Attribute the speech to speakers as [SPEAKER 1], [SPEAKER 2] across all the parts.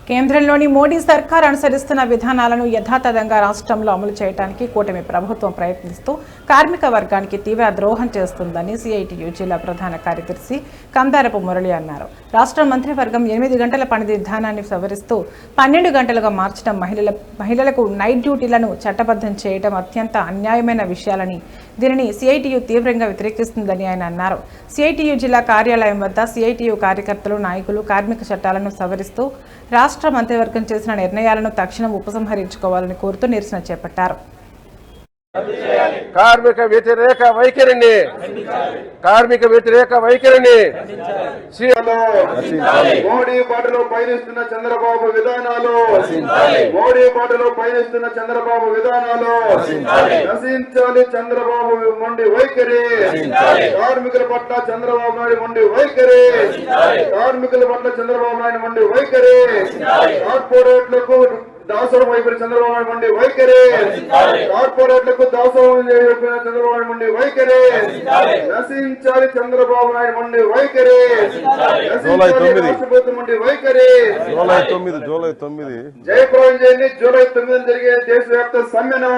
[SPEAKER 1] కేంద్రంలోని మోడీ సర్కార్ అనుసరిస్తున్న విధానాలను యథాతథంగా రాష్ట్రంలో అమలు చేయడానికి కూటమి ప్రభుత్వం ప్రయత్నిస్తూ కార్మిక వర్గానికి తీవ్ర ద్రోహం చేస్తుందని సిఐటియు జిల్లా ప్రధాన కార్యదర్శి కందారపు మురళి అన్నారు. రాష్ట్ర మంత్రివర్గం 8 గంటల పని విధానాన్ని సవరిస్తూ 12 గంటలుగా మార్చడం, మహిళలకు నైట్ డ్యూటీలను చట్టబద్ధం చేయడం అత్యంత అన్యాయమైన విషయాలని, దీనిని సిఐటియు తీవ్రంగా వ్యతిరేకిస్తుందని ఆయన అన్నారు. సిఐటియు జిల్లా కార్యాలయం వద్ద సిఐటియు కార్యకర్తలు, నాయకులు కార్మిక చట్టాలను సవరిస్తూ రాష్ట్ర మంత్రివర్గం చేసిన నిర్ణయాలను తక్షణం ఉపసంహరించుకోవాలని కోరుతూ నిరసన చేపట్టారు.
[SPEAKER 2] కార్మిక వ్యతిరేక వైఖరిని
[SPEAKER 3] మోడీ బాటలో పయనిస్తున్న చంద్రబాబు విధానాలు నశించాలి. చంద్రబాబు మొండి వైఖరి, కార్మికుల పట్ల చంద్రబాబు నాయుడు మొండి వైఖరి, కార్పొరేట్లకు దాసోహం వైఖరి చంద్రబాబు నాయుడు మొండి వైఖరి, కార్పొరేట్లకు దాసోహం చంద్రబాబు నాయుడు మొండి వైఖరి, నశించాలి. చంద్రబాబు నాయుడు మొండి వైఖరి, రాష్ట్రపతి మొండి వైఖరి.
[SPEAKER 2] జూలై 9
[SPEAKER 3] జయప్రదం చేయండి. జూలై 9 జరిగే దేశవ్యాప్త సమ్మెను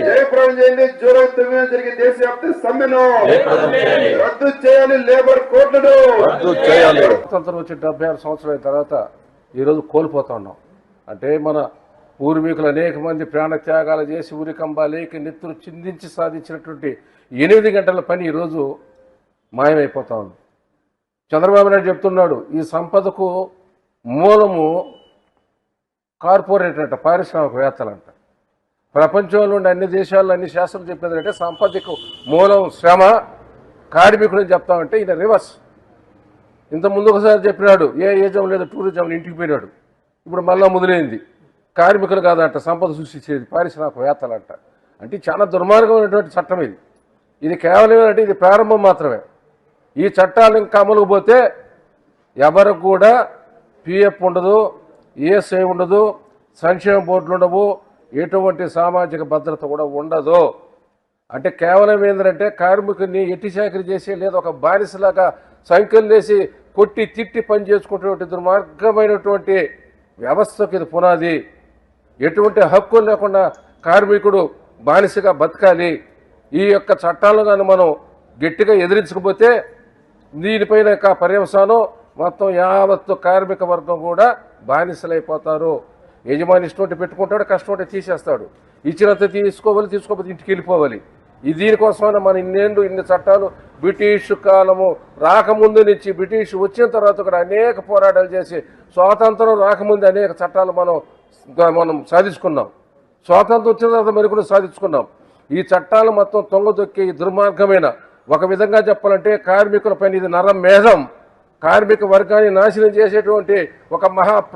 [SPEAKER 3] జయప్రదం చేయండి. జూలై 9 జరిగే దేశవ్యాప్త సమ్మెను రద్దు చేయాలి. లేబర్ కోడ్లను రద్దు చేయాలి.
[SPEAKER 2] స్వతంత్రం వచ్చి 76 సంవత్సరాల తర్వాత ఈరోజు కోల్పోతా ఉన్నాం. అంటే మన పూర్వీకులు అనేక మంది ప్రాణ త్యాగాలు చేసి ఉరికంబాలేకి నెత్తురు చిందించి సాధించినటువంటి 8 గంటల పని ఈరోజు మాయమైపోతా ఉంది. చంద్రబాబు నాయుడు చెప్తున్నాడు, ఈ సంపదకు మూలము కార్పొరేట్ అంట, పారిశ్రామికవేత్తలంట. ప్రపంచంలో ఉండే అన్ని దేశాల్లో అన్ని శాస్త్రాలు చెప్పేదంటే సంపదకు మూలం శ్రమ, కార్మికుడు అని చెప్తామంటే ఈయన రివర్స్. ఇంత ముందు ఒకసారి చెప్పినాడు, ఏ ఏజం లేదు టూరిజం ఇంటికి పోయినాడు. ఇప్పుడు మళ్ళా మొదలైంది. కార్మికులు కాదంట సంపద సృష్టించేది, పారిశ్రామికవేత్తలంట. అంటే చాలా దుర్మార్గమైనటువంటి చట్టం ఇది. ఇది కేవలం అంటే ఇది ప్రారంభం మాత్రమే. ఈ చట్టాలు ఇంకా అమలుకు పోతే ఎవరికి కూడా పిఎఫ్ ఉండదు, ఈఎస్ఐ ఉండదు, సంక్షేమ బోర్డులు ఉండవు, ఎటువంటి సామాజిక భద్రత కూడా ఉండదు. అంటే కేవలం ఏంటంటే కార్మికుడిని ఎట్టి చాకరీ చేసి లేదా ఒక బానిసలాగా సంఖ్యలు వేసి కొట్టి తిట్టి పని చేసుకుంటున్నటువంటి దుర్మార్గమైనటువంటి వ్యవస్థకు ఇది పునాది. ఎటువంటి హక్కులు లేకుండా కార్మికుడు బానిసగా బతకాలి. ఈ యొక్క చట్టాలను కానీ మనం గట్టిగా ఎదిరించకపోతే దీనిపైన పర్యవసానం మొత్తం యావత్తు కార్మిక వర్గం కూడా బానిసలైపోతారు. యజమాని ఇష్టం పెట్టుకుంటాడు, కష్టం ఉంటే తీసేస్తాడు. ఇచ్చినంత తీసుకోకపోతే ఇంటికి వెళ్ళిపోవాలి. దీనికోసమైనా మన ఇన్ని చట్టాలు బ్రిటిష్ కాలము రాకముందు నుంచి బ్రిటిష్ వచ్చిన తర్వాత కూడా అనేక పోరాటాలు చేసి స్వాతంత్రం రాకముందు అనేక చట్టాలు మనం సాధించుకున్నాం. స్వాతంత్రం వచ్చిన తర్వాత మరికొన్ని సాధించుకున్నాం. ఈ చట్టాలు మొత్తం తొంగదొక్కి దుర్మార్గమైన, ఒక విధంగా చెప్పాలంటే కార్మికుల పైన ఇది నరమేధం, కార్మిక వర్గాన్ని నాశనం చేసేటువంటి ఒక మహా